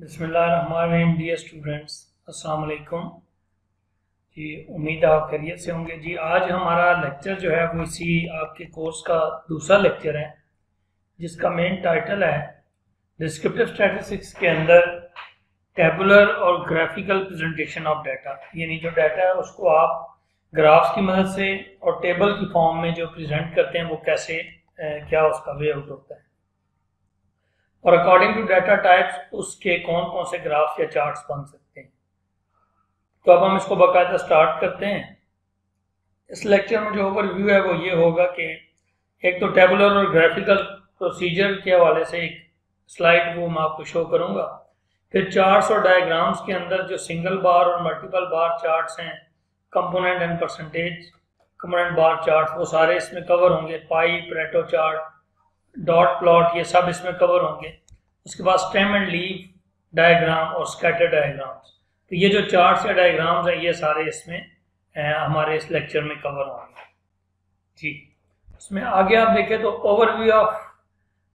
बिस्मिल्लाहिर्रहमानिर्रहीम। Dear students, अस्सलाम वालेकुम जी। उम्मीद है आप खैरियत से होंगे जी। आज हमारा लेक्चर जो है वो इसी आपके कोर्स का दूसरा लेक्चर है, जिसका मेन टाइटल है डिस्क्रिप्टिव स्टैटिस्टिक्स के अंदर टेबुलर और ग्राफिकल प्रेजेंटेशन ऑफ डाटा। यानी जो डाटा है उसको आप ग्राफ्स की मदद से और टेबल की फॉर्म में जो प्रेजेंट करते हैं वो कैसे क्या उसका वे आउट होता है, और अकॉर्डिंग टू डाटा टाइप्स उसके कौन कौन से ग्राफ्स या चार्ट्स बन सकते हैं। तो अब हम इसको बाकायदा स्टार्ट करते हैं। इस लेक्चर में जो ओवरव्यू है वो ये होगा कि एक तो टेबुलर और ग्राफिकल प्रोसीजर के हवाले से एक स्लाइड वो मैं आपको शो करूंगा। फिर चार्ट्स और डायग्राम्स के अंदर जो सिंगल बार और मल्टीपल बार चार्ट्स हैं, component and percentage component bar charts, वो सारे इसमें कवर होंगे। पाई, परेटो चार्ट, डॉट प्लॉट, ये सब इसमें कवर होंगे। उसके बाद स्टेम एंड लीफ डायग्राम और स्कैटर डायग्राम्स। तो ये जो चार्ट्स या डायग्राम्स हैं ये सारे इसमें हमारे इस लेक्चर में कवर होंगे जी। इसमें आगे आप देखें तो ओवरव्यू ऑफ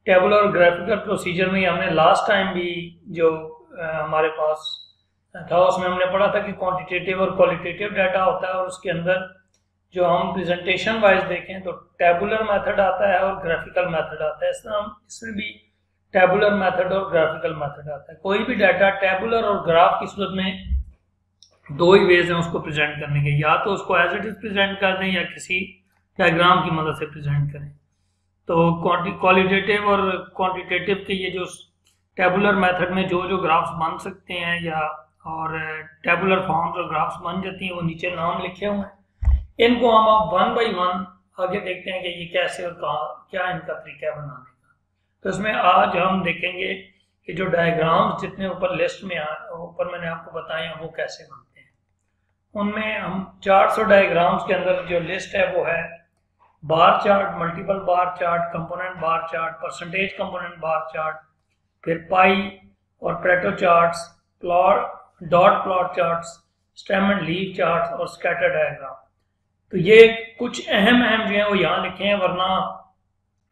टेबुलर और ग्राफिकल प्रोसीजर में हमने लास्ट टाइम भी जो हमारे पास था उसमें हमने पढ़ा था कि क्वांटिटेटिव और क्वालिटेटिव डाटा होता है, और उसके अंदर जो हम प्रेजेंटेशन वाइज देखें तो टेबुलर मेथड आता है और ग्राफिकल मेथड आता है। इस तरह हम इसमें भी टेबुलर मेथड और ग्राफिकल मेथड आता है। कोई भी डाटा टेबुलर और ग्राफ की सूरत में दो ही वेज हैं उसको प्रेजेंट करने के, या तो उसको एज इट इज प्रेजेंट कर दें या किसी डायग्राम की मदद से प्रेजेंट करें। तो क्वालिटेटिव और क्वांटिटेटिव के ये जो टेबुलर मेथड में जो जो ग्राफ्स बन सकते हैं या और टेबुलर फॉर्म्स और ग्राफ्स बन जाती हैं, वो नीचे नाम लिखे हुए हैं। इनको हम अब वन बाई वन आगे देखते हैं कि ये कैसे और कहाँ क्या इनका तरीका है बनाने का। तो इसमें आज हम देखेंगे कि जो डायग्राम्स जितने ऊपर लिस्ट में ऊपर मैंने आपको बताए हैं वो कैसे बनते हैं। उनमें हम चार्ट्स और डायग्राम्स के अंदर जो लिस्ट है वो है bar chart, multiple bar chart, component bar chart, percentage component bar chart, फिर पाई और Pareto charts, plot, dot plot charts, stem and leaf charts और स्कैटर डायग्राम। तो ये कुछ अहम जो है वो यहाँ लिखे हैं, वरना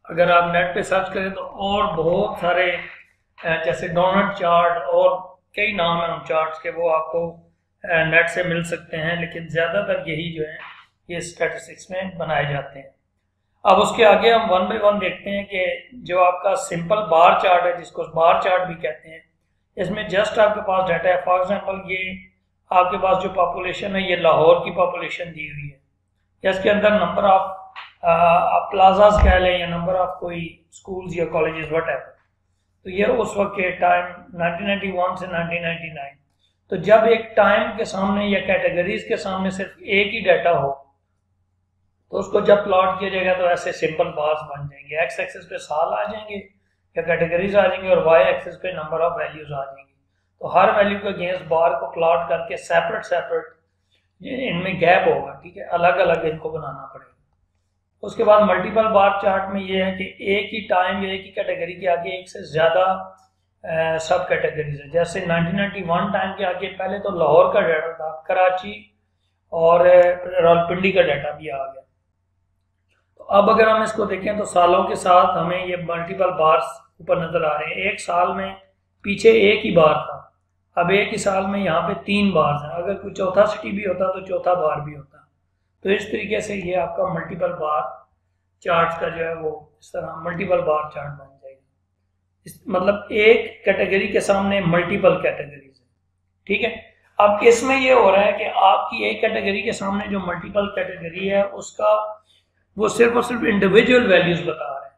अगर आप नेट पे सर्च करें तो और बहुत सारे जैसे डोनट चार्ट और कई नाम हैं उन चार्ट्स के, वो आपको नेट से मिल सकते हैं, लेकिन ज़्यादातर यही जो है ये स्टैटिस्टिक्स में बनाए जाते हैं। अब उसके आगे हम वन बाई वन देखते हैं कि जो आपका सिंपल बार चार्ट है, जिसको बार चार्ट भी कहते हैं, इसमें जस्ट आपके पास डाटा है। फॉर एग्जाम्पल ये आपके पास जो पॉपुलेशन है ये लाहौर की पॉपुलेशन दी हुई है, या इसके अंदर नंबर ऑफ प्लाजाज कह लें या नंबर ऑफ कोई स्कूल्स या कॉलेजेस व्हाटएवर। तो ये उस वक्त के टाइम 1991 से 1999। तो जब एक टाइम के सामने या कैटेगरीज के सामने सिर्फ एक ही डाटा हो तो उसको जब प्लॉट किया जाएगा तो ऐसे सिंपल बार्स बन जाएंगे। एक्स एक्सिस पे साल आ जाएंगे या कैटेगरीज आ जाएंगे, और वाई एक्सिस पे नंबर ऑफ वैल्यूज आ जाएंगी। तो हर वैल्यू के अगेंस्ट बार को प्लॉट करके सेपरेट इनमें गैप होगा, ठीक है, अलग अलग इनको बनाना पड़ेगा। उसके बाद मल्टीपल बार चार्ट में ये है कि एक ही टाइम या एक ही कैटेगरी के आगे एक से ज़्यादा सब कैटेगरीज है। जैसे 1991 टाइम के आगे पहले तो लाहौर का डाटा था, कराची और रावलपिंडी का डाटा भी आ गया। तो अब अगर हम इसको देखें तो सालों के साथ हमें ये मल्टीपल बार्स ऊपर नज़र आ रहे हैं। एक साल में पीछे एक ही बार था, अब एक ही साल में यहाँ पे 3 बार हैं। अगर कोई चौथा सिटी भी होता तो चौथा बार भी होता। तो इस तरीके से ये आपका मल्टीपल बार चार्ट का जो है वो इस तरह मल्टीपल बार चार्ट बन जाएगा। मतलब एक कैटेगरी के सामने मल्टीपल कैटेगरीज है, ठीक है। अब इसमें ये हो रहा है कि आपकी एक कैटेगरी के सामने जो मल्टीपल कैटेगरी है उसका वो सिर्फ और सिर्फ इंडिविजुअल वैल्यूज बता रहा है।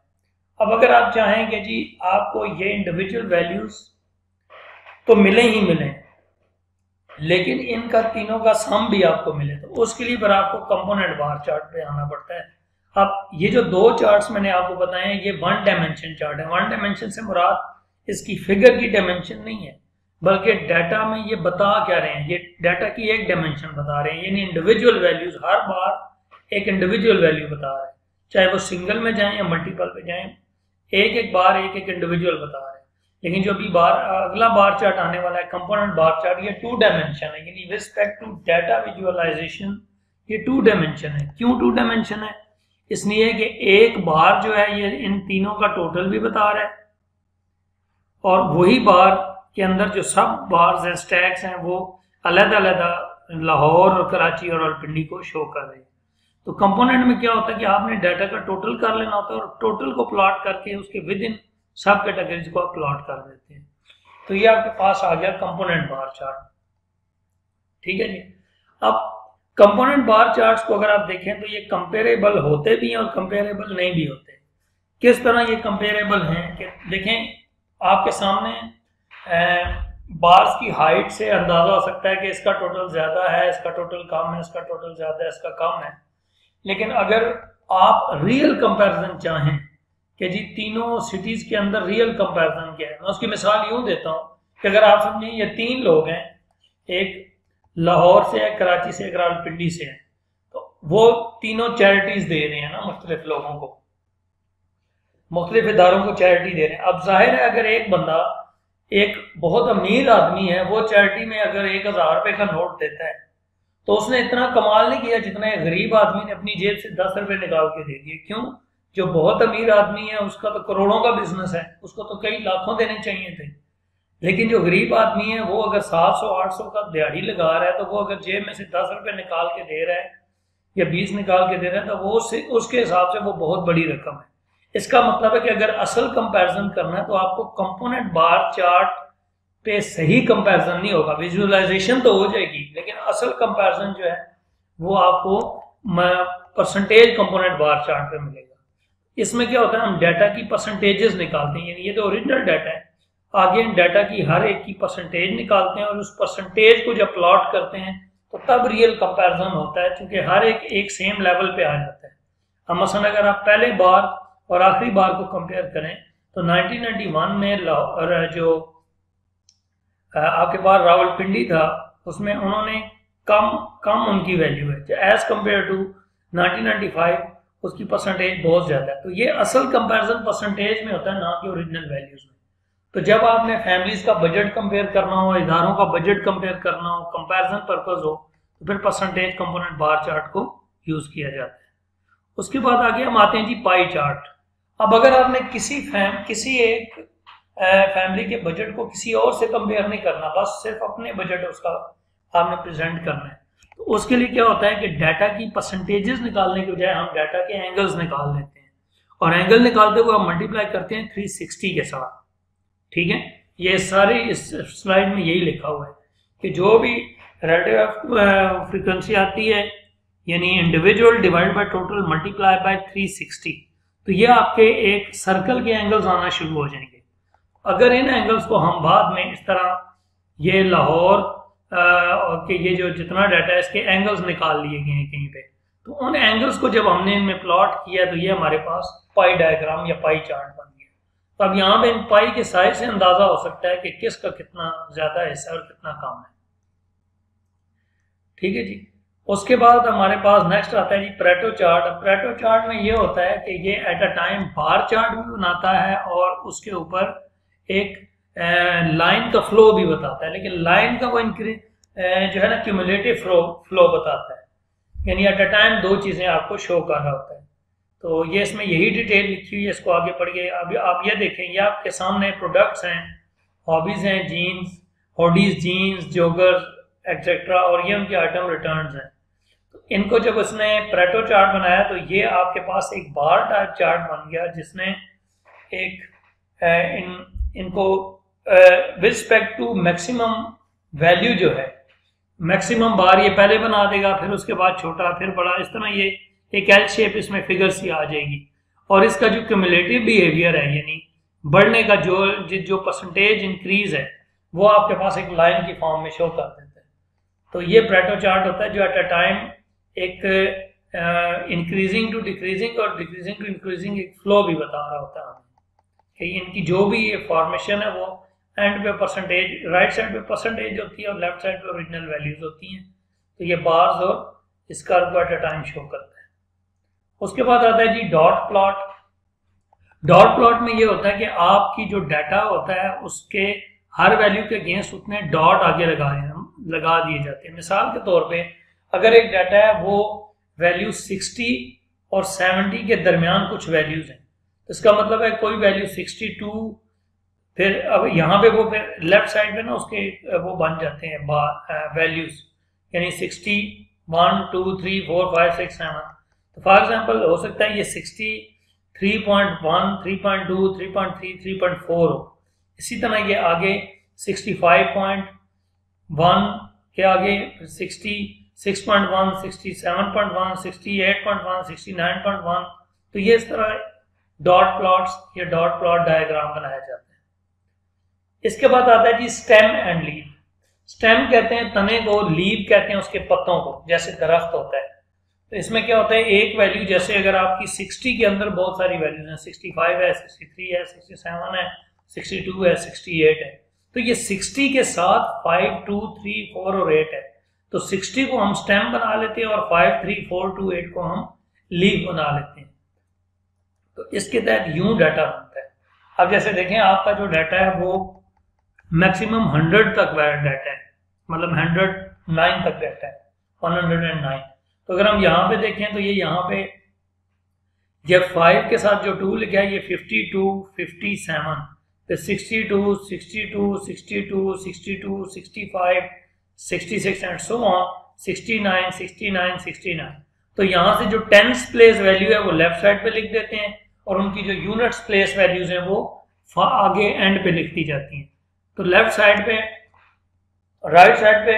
अब अगर आप चाहें कि जी आपको ये इंडिविजुअल वैल्यूज तो मिले ही मिले, लेकिन इनका तीनों का सम भी आपको मिले, तो उसके लिए पर आपको कंपोनेंट बार चार्ट पे आना पड़ता है। अब ये जो दो चार्ट्स मैंने आपको बताए हैं ये वन डायमेंशन चार्ट है। वन डायमेंशन से मुराद इसकी फिगर की डायमेंशन नहीं है, बल्कि डाटा में ये बता क्या रहे हैं, ये डाटा की एक डायमेंशन बता रहे हैं। यानी इंडिविजुअल वैल्यूज हर बार एक इंडिविजुअल वैल्यू बता रहे हैं, चाहे वो सिंगल में जाए या मल्टीपल पे जाए, एक एक बार एक एक इंडिविजुअल बता रहे हैं। लेकिन जो अभी अगला बार चार्ट आने वाला है कंपोनेंट बार चार्ट, ये 2 डायमेंशन है। यानी रिस्पेक्ट टू डाटा विजुअलाइजेशन ये 2 डायमेंशन है। क्यों 2 डायमेंशन है? इसलिए कि एक बार जो है ये इन तीनों का टोटल भी बता रहा है, और वही बार के अंदर जो सब बार्स हैं, स्टैक्स हैं, वो अलग-अलग लाहौर और कराची और रावलपिंडी को शो कर रहे हैं। तो कंपोनेंट में क्या होता है कि आपने डाटा का टोटल कर लेना होता है और टोटल को प्लॉट करके उसके विद इन सब कैटेगरीज को आप प्लॉट कर देते हैं। तो ये आपके पास आ गया कंपोनेंट बार चार्ट। ठीक है जी। अब कंपोनेंट बार चार्ट्स को अगर आप देखें तो ये कंपेरेबल होते भी हैं और कंपेरेबल नहीं भी होते। किस तरह ये कंपेरेबल हैं कि देखें, आपके सामने बार्स की हाइट से अंदाजा हो सकता है कि इसका टोटल ज्यादा है, इसका टोटल कम है, इसका टोटल ज्यादा है, इसका कम है। लेकिन अगर आप रियल कंपैरिजन चाहें कि जी तीनों सिटीज के अंदर रियल कंपैरिजन क्या है, मैं उसकी मिसाल यूं देता हूं कि अगर आप समझें ये 3 लोग हैं, एक लाहौर से है, कराची से, एक रावलपिंडी से है, तो वो तीनों चैरिटीज दे रहे हैं ना, मुख्तलिफ लोगों को, मुख्तलिफ इदारों को चैरिटी दे रहे हैं। अब जाहिर है अगर एक बंदा, एक बहुत अमीर आदमी है, वो चैरिटी में अगर 1000 रुपए का नोट देता है तो उसने इतना कमाल नहीं किया जितना एक गरीब आदमी ने अपनी जेब से 10 रुपए निकाल के दे दिए। क्यों? जो बहुत अमीर आदमी है उसका तो करोड़ों का बिजनेस है, उसको तो कई लाखों देने चाहिए थे। लेकिन जो गरीब आदमी है वो अगर 700-800 का दिहाड़ी लगा रहा है, तो वो अगर जेब में से 10 रुपए निकाल के दे रहा है या 20 निकाल के दे रहा है, तो वो उसके हिसाब से वो बहुत बड़ी रकम है। इसका मतलब है कि अगर असल कंपैरिजन करना है तो आपको कंपोनेंट बार चार्ट पे सही कंपैरिजन नहीं होगा। विजुअलाइजेशन तो हो जाएगी लेकिन असल कंपैरिजन जो है वो आपको परसेंटेज कंपोनेंट बार चार्ट पे मिलेगा। इसमें क्या होता है, हम डाटा की परसेंटेजेस निकालते हैं, यानी ये तो ओरिजिनल डाटा है, आगे इन डाटा की हर एक की परसेंटेज निकालते हैं और उस परसेंटेज को जब प्लॉट करते हैं तो तब रियल कंपैरिजन होता है, क्योंकि हर एक सेम लेवल पे आ जाता है। अब मसलन अगर आप पहले बार और आखिरी बार को कंपेयर करें तो 1991 में जो आपके पास रावलपिंडी था उसमें उन्होंने कम उनकी वैल्यू है एज कंपेयर टू 1995, उसकी परसेंटेज बहुत ज्यादा है। तो ये असल कंपैरिजन परसेंटेज में होता है, ना कि ओरिजिनल वैल्यूज में। तो जब आपने फैमिलीज का बजट कंपेयर करना हो, इदारों का बजट कंपेयर करना हो, कंपैरिजन पर्पस हो, तो फिर परसेंटेज कंपोनेंट बार चार्ट को यूज किया जाता है। उसके बाद आगे हम आते हैं जी पाई चार्ट। अब अगर आपने किसी एक फैमिली के बजट को किसी और से कंपेयर नहीं करना, बस सिर्फ अपने बजट उसका आपने प्रेजेंट करना है, तो उसके लिए क्या होता है कि डाटा की परसेंटेजेस निकालने के बजाय हम डाटा के एंगल्स निकाल लेते हैं, और एंगल निकालते हुए हम मल्टीप्लाई करते हैं 360 के साथ। ठीक है, ये सारी इस स्लाइड में यही लिखा हुआ है कि जो भी रिलेटिव फ्रीक्वेंसी आती है, यानी individual divide by total multiply by 360, तो ये आपके एक सर्कल के एंगल्स आना शुरू हो जाएंगे। अगर इन एंगल्स को हम बाद में इस तरह, ये लाहौर के ये जो जितना डाटा है इसके एंगल्स निकाल लिए गए हैं कहीं पे, तो उन एंगल्स को जब हमने इनमें प्लॉट किया तो ये हमारे पास पाई डायग्राम या पाई चार्ट बन गया। तो अब यहाँ पे इन पाई के साइज से अंदाजा हो सकता है कि किसका कितना ज्यादा हिस्सा और कितना कम है। ठीक है जी। उसके बाद हमारे पास नेक्स्ट आता है जी परेटो चार्ट। परेटो चार्ट में ये होता है कि ये at a time bar chart भी बनाता है और उसके ऊपर एक लाइन का फ्लो भी बताता है, लेकिन लाइन का वो जो है ना क्यूमुलेटिव फ्लो बताता है, यानी एट अ टाइम 2 चीजें आपको शो कर रहा होता है। तो ये इसमें यही डिटेल लिखी हुई है, इसको आगे पढ़िए। अभी आप ये देखें, ये आपके सामने प्रोडक्ट्स हैं, हॉबीज हैं, जीन्स, हॉडीज, जीन्स, जॉगर्स एक्सेट्रा, और ये उनके आइटम रिटर्न्स हैं। तो इनको जब उसने परेटो चार्ट बनाया तो ये आपके पास एक बार टाइप चार्ट बन गया, जिसने एक इनको with respect to maximum value जो है, मैक्सिमम बार ये पहले बना देगा, फिर उसके बाद छोटा, फिर बड़ा, इस तरह ये एक एल शेप इसमें फिगर सी आ जाएगी। और इसका जो क्यूमुलेटिव बिहेवियर है, यानी बढ़ने का जो परसेंटेज इंक्रीज है, वो आपके पास एक लाइन की फॉर्म में शो कर देता है। तो ये परेटो चार्ट होता है जो एट अ टाइम एक इंक्रीजिंग टू डिक्रीजिंग और डिक्रीजिंग टू इंक्रीजिंग एक फ्लो भी बता रहा होता है कि इनकी जो भी ये फॉर्मेशन है वो एंड पे परसेंटेज, राइट साइड पे परसेंटेज होती है और लेफ्ट साइड पे ओरिजिनल वैल्यूज होती हैं। तो ये बार्स और इसका एट अ टाइम शो करता है। उसके बाद आता है जी डॉट प्लॉट। डॉट प्लॉट में ये होता है कि आपकी जो डाटा होता है उसके हर वैल्यू के अगेंस्ट उतने डॉट आगे लगा दिए जाते हैं। मिसाल के तौर पे अगर एक डाटा है वो वैल्यू 60 और 70 के दरमियान कुछ वैल्यूज हैं, तो इसका मतलब है कोई वैल्यू 62 फिर अब यहाँ पे वो फिर लेफ्ट साइड पे ना उसके वो बन जाते हैं वैल्यूज, यानी 60, 1, 2, 3, 4, 5, 6, 7। तो फॉर एग्जांपल हो सकता है ये 63.1, 3.2, 3.3, 3.4 हो। इसी तरह ये आगे 65.1 के आगे 66.1, 67.1, 68.1, 69.1। तो ये इस तरह डॉट प्लॉट्स या डॉट प्लॉट डायग्राम बनाया जाता है। इसके बाद आता है जी स्टेम एंड लीव। स्टेम कहते हैं तने को, लीव कहते हैं उसके पत्तों को, जैसे दरख्त होता है। तो इसमें क्या होता है, एक वैल्यू जैसे अगर आपकी 60 के अंदर बहुत सारी वैल्यूज हैं, 65 है, 63 है, 67 है, 62 है, 68 है, तो ये 60 के साथ 5, 2, 3, 4 और 8 है। तो 60 को हम स्टेम बना लेते हैं और 5, 3, 4, 2, 8 को हम लीव बना लेते हैं। तो इसके तहत यूं डाटा बनता है। अब जैसे देखें आपका जो डाटा है वो मैक्सिमम 100 तक डाटा है, मतलब 109 तक डाटा है, 109। तो अगर हम यहाँ पे देखें तो ये यहाँ पे ये 5 के साथ जो 2 लिखा है ये 52, 57, फिर 62, 62, 62, 62, 65, 66 एंड सो ऑन 69, 69, 69। तो यहाँ से जो टेंस प्लेस वैल्यू है वो लेफ्ट साइड पे लिख देते हैं और उनकी जो यूनिट्स प्लेस वैल्यूज हैं वो आगे एंड पे लिख दी जाती हैं। तो लेफ्ट साइड पे, राइट साइड पे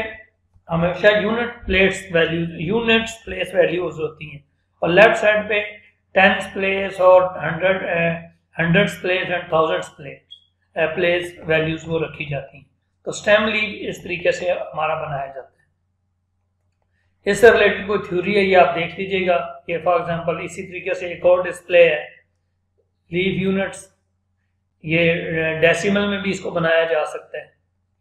हमेशा यूनिट्स प्लेस वैल्यूज होती हैं और लेफ्ट साइड पे टेंस प्लेस और hundreds place and thousands place values वो रखी जाती हैं। तो स्टेम लीव इस तरीके से हमारा बनाया जाता है। इससे रिलेटेड कोई थ्योरी है ये आप देख लीजिएगा। ये फॉर एग्जांपल इसी तरीके से एक और डिस्प्ले है लीव यूनिट्स, ये डेसिमल में भी इसको बनाया जा सकता है।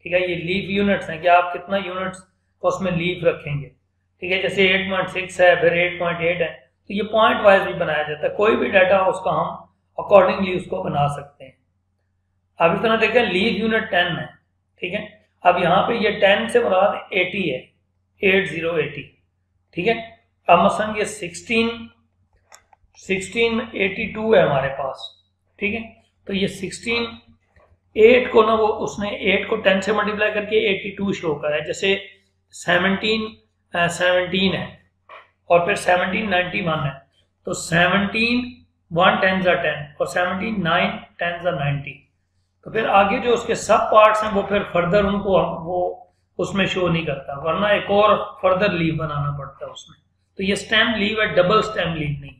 ठीक है, ये लीव यूनिट्स हैं कि आप कितना यूनिट्स को उसमें लीव रखेंगे। ठीक है, जैसे 8.6 है, फिर 8.8 है, तो ये पॉइंट वाइज भी बनाया जाता है। कोई भी डाटा उसका हम अकॉर्डिंगली उसको बना सकते हैं। अब इस तरह देखें लीव यूनिट 10 है। ठीक है, अब यहाँ पे ये 10 से मुराद 80 है, 8080। ठीक है, अब मसलन ये 1682 है हमारे पास। ठीक है, तो ये 8 को ना वो उसने 8 को 10 से मल्टीप्लाई करके 82 शो करा है। जैसे 17 है और फिर 1791 है, तो 17 1 10 और 17 9 10 90। तो फिर आगे जो उसके सब पार्ट्स हैं वो फिर फर्दर उनको वो उसमें शो नहीं करता, वरना एक और फर्दर लीव बनाना पड़ता है उसमें। तो ये स्टेम लीव है, डबल स्टेम लीव नहीं है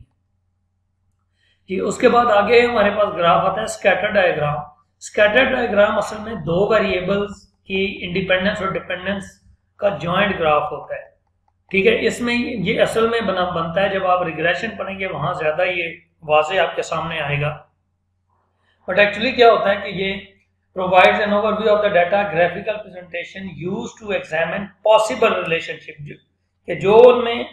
जी। उसके बाद आगे हमारे पास ग्राफ आता है स्कैटर डायग्राम। स्कैटर डायग्राम असल में दो वेरिएबल्स की इंडिपेंडेंस और डिपेंडेंस का जॉइंट ग्राफ होता है। ठीक है, इसमें ये असल में बनता है जब आप रिग्रेशन पढ़ेंगे वहां ज्यादा ये वाजे आपके सामने आएगा। बट एक्चुअली क्या होता है कि ये provides an overview of the data graphical presentation used to examine possible relationship, कि जो उनमें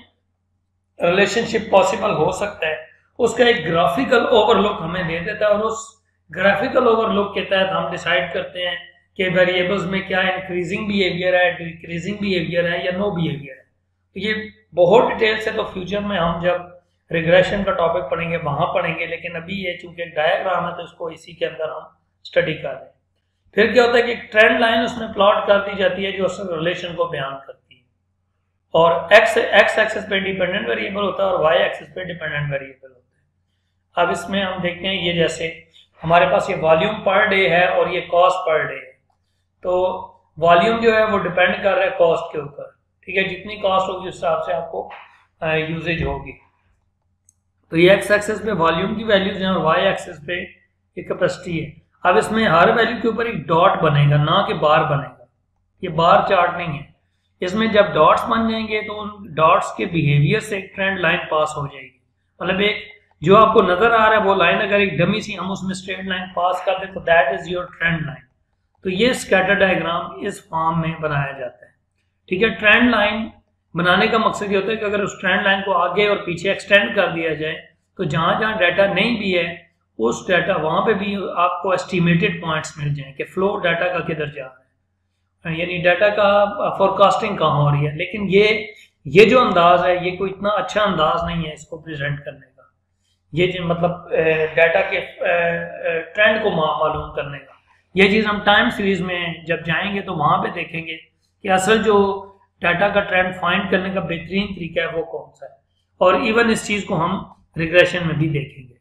रिलेशनशिप पॉसिबल हो सकता है उसका एक ग्राफिकल ओवरलुक हमें दे देता है और उस ग्राफिकल ओवरलुक के तहत हम डिसाइड करते हैं कि वेरिएबल्स में क्या इंक्रीजिंग बिहेवियर है, डिक्रीजिंग बिहेवियर है या नो बिहेवियर है। तो ये बहुत डिटेल से तो फ्यूचर में हम जब रिग्रेशन का टॉपिक पढ़ेंगे वहां पढ़ेंगे, लेकिन अभी ये चूंकि एक डायग्राम है तो इसको इसी के अंदर हम स्टडी कर रहे हैं। फिर क्या होता है कि एक ट्रेंड लाइन उसमें प्लॉट कर दी जाती है जो उस रिलेशन को बयान करती है, और एक्स एक्सिस पे डिपेंडेंट वेरिएबल होता है और वाई एक्सिस पे डिपेंडेंट वेरिएबल होता है। अब इसमें हम देखते हैं ये जैसे हमारे पास ये वॉल्यूम पर डे है और ये कॉस्ट पर डे है। तो वॉल्यूम जो है वो डिपेंड कर रहा है कॉस्ट के ऊपर। ठीक है, जितनी कॉस्ट होगी उस हिसाब से आपको यूजेज होगी। तो ये एक्स एक्सिस पे वॉल्यूम की वैल्यूज हैं और वाई एक्सिस पे ये कैपेसिटी है। अब इसमें हर वैल्यू के ऊपर एक डॉट बनेगा, ना कि बार बनेगा। ये बार चार्ट नहीं है। इसमें जब डॉट्स बन जाएंगे तो उन डॉट्स के बिहेवियर से एक ट्रेंड लाइन पास हो जाएगी। मतलब एक जो आपको नजर आ रहा है वो लाइन अगर एक डमी सी हम उसमें स्ट्रेट लाइन पास कर दें तो that is your trend line. तो ये स्कैटर डायग्राम इस फॉर्म में बनाया जाता है। ठीक है, ट्रेंड लाइन बनाने का मकसद ये होता है कि अगर उस ट्रेंड लाइन को आगे और पीछे एक्सटेंड कर दिया जाए तो जहां जहां डाटा नहीं भी है उस डाटा वहां पे भी आपको एस्टिमेटेड पॉइंट्स मिल जाए कि फ्लो डाटा का किधर जा रहा है, यानी डाटा का फोरकास्टिंग कहाँ हो रही है। लेकिन ये जो अंदाज है ये कोई इतना अच्छा अंदाज नहीं है इसको प्रेजेंट करने का, ये जो मतलब डाटा के ट्रेंड को मालूम करने का। ये चीज़ हम टाइम सीरीज में जब जाएंगे तो वहाँ पे देखेंगे कि असल जो डाटा का ट्रेंड फाइंड करने का बेहतरीन तरीका है वो कौन सा है, और इवन इस चीज़ को हम रिग्रेशन में भी देखेंगे।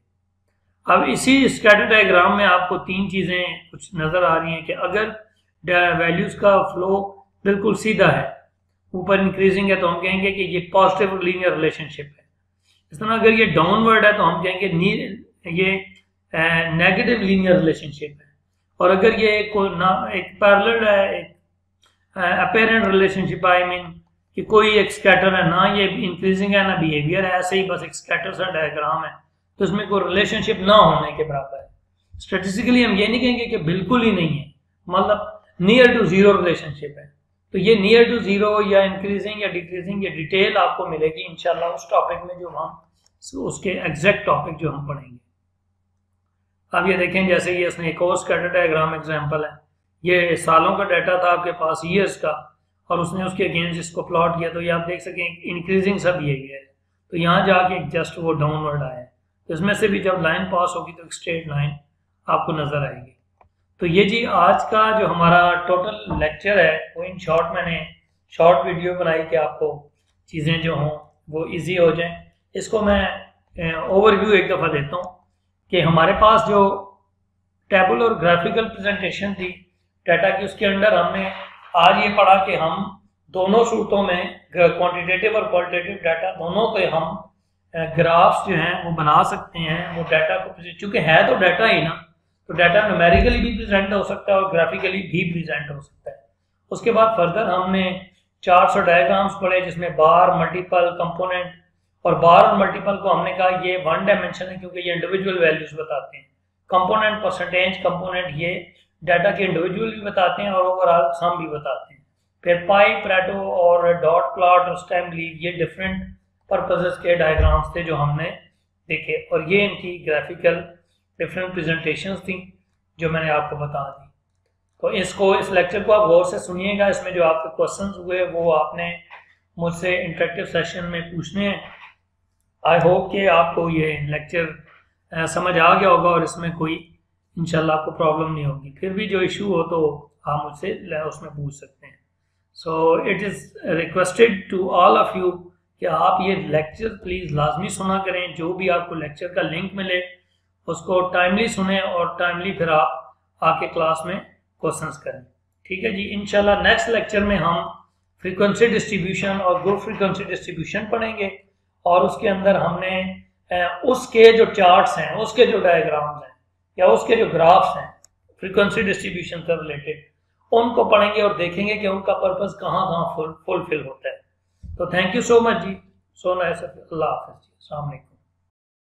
अब इसी स्कैटर डायग्राम में आपको तीन चीज़ें कुछ नज़र आ रही हैं कि अगर वैल्यूज़ का फ्लो बिल्कुल सीधा है, ऊपर इंक्रीजिंग है, तो हम कहेंगे कि ये पॉजिटिव लीनियर रिलेशनशिप है। इस तरह अगर ये डाउनवर्ड है तो हम कहेंगे ये नेगेटिव लीनियर रिलेशनशिप है। और अगर ये एक पैरेलल है, एक अपेरेंट रिलेशनशिप, आई मीन कि कोई एक स्कैटर है, ना ये इंक्रीजिंग है ना बिहेवियर है, ऐसे ही बस एक स्कैटर सा डायग्राम है, तो इसमें कोई रिलेशनशिप ना होने के बराबर है। स्टैटिस्टिकली हम ये नहीं कहेंगे कि बिल्कुल ही नहीं है, मतलब नियर टू जीरो रिलेशनशिप है। तो ये नियर टू जीरो या इंक्रीजिंग या डिक्रीजिंग ये डिटेल आपको मिलेगी इंशाल्लाह उस टॉपिक में जो हम उसके एग्जैक्ट टॉपिक जो हम पढ़ेंगे। अब ये देखें, जैसे ये इसने एक और स्कैटर डायग्राम एग्जांपल है, ये सालों का डाटा था आपके पास, ईयर्स का, और उसने उसके अगेंस्ट इसको प्लॉट किया, तो ये आप देख सकें इंक्रीजिंग सा बिहेवियर है, तो यहाँ जाके जस्ट वो डाउनवर्ड आया है। तो इसमें से भी जब लाइन पास होगी तो एक स्ट्रेट लाइन आपको नजर आएगी। तो ये जी आज का जो हमारा टोटल लेक्चर है वो इन शॉर्ट मैंने शॉर्ट वीडियो बनाई कि आपको चीज़ें जो हों वो इजी हो जाएं। इसको मैं ओवरव्यू एक दफ़ा देता हूँ कि हमारे पास जो टेबल और ग्राफिकल प्रेजेंटेशन थी डाटा की, उसके अंदर हमने आज ये पढ़ा कि हम दोनों सूरतों में क्वांटिटेटिव और क्वालिटेटिव डाटा दोनों पे हम ग्राफ्स जो हैं वो बना सकते हैं। वो डाटा को, चूँकि है तो डाटा ही ना, तो डाटा न्यूमेरिकली भी प्रेजेंट हो सकता है और ग्राफिकली भी प्रेजेंट हो सकता है। उसके बाद फर्दर हमने 400 डायग्राम्स पढ़े जिसमें बार, मल्टीपल, कंपोनेंट, और बार और मल्टीपल को हमने कहा ये वन डायमेंशन है क्योंकि ये इंडिविजुअल वैल्यूज बताते हैं। कंपोनेंट, परसेंटेज कंपोनेंट ये डाटा के इंडिविजुअल भी बताते हैं और ओवरऑल सम भी बताते हैं। फिर पाई, प्रेटो और डॉट प्लॉट और स्टेम लीव ये डिफरेंट पर्पसेस के डायग्राम्स थे जो हमने देखे, और ये इनकी ग्राफिकल डिफरेंट प्रेजेंटेशंस थी जो मैंने आपको बता दी। तो इस लेक्चर को आप गौर से सुनिएगा, इसमें जो आपके क्वेश्चंस हुए वो आपने मुझसे इंटरेक्टिव सेशन में पूछने हैं। आई होप कि आपको ये लेक्चर समझ आ गया होगा और इसमें कोई इंशाल्लाह आपको प्रॉब्लम नहीं होगी। फिर भी जो इशू हो तो आप मुझसे उसमें पूछ सकते हैं। So it is requested to all of you कि आप ये लेक्चर प्लीज़ लाजमी सुना करें। जो भी आपको लेक्चर का लिंक मिले उसको टाइमली सुने और टाइमली फिर आप आके क्लास में क्वेश्चंस करें। ठीक है जी। इंशाल्लाह नेक्स्ट लेक्चर में हम फ्रीक्वेंसी डिस्ट्रीब्यूशन और गुड फ्रीक्वेंसी डिस्ट्रीब्यूशन पढ़ेंगे, और उसके अंदर हमने उसके जो चार्ट्स हैं, उसके जो डायग्राम्स हैं या उसके जो ग्राफ्स हैं फ्रीक्वेंसी डिस्ट्रीब्यूशन से रिलेटेड, उनको पढ़ेंगे और देखेंगे कि उनका पर्पस कहाँ कहाँ फुलफिल होता है। तो थैंक यू सो मच जी, सो नाइस, अल्लाह हाफ़िज़, अस्सलाम वालेकुम।